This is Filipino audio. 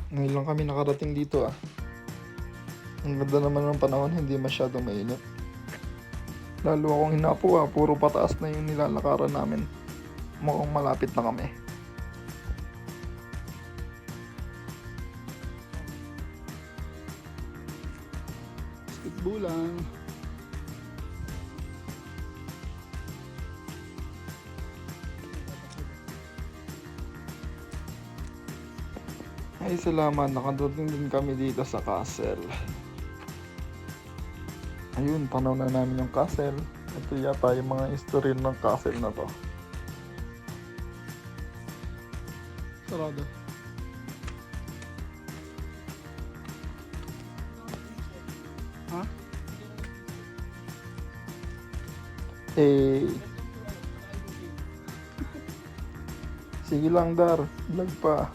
Ngayon lang kami nakarating dito ah. Ang ganda naman ng panahon, hindi masyadong mainit. Lalo akong hinapo ah, puro pataas na yung nilalakaran namin. Mukhang malapit na kami. Basketball lang. Ay salamat, nakadating din kami dito sa castle. Ayun, tanaw na namin yung castle. Ito yata yung mga history ng castle na to. Sarado. Ha? Eh, sige lang Dar, vlog pa.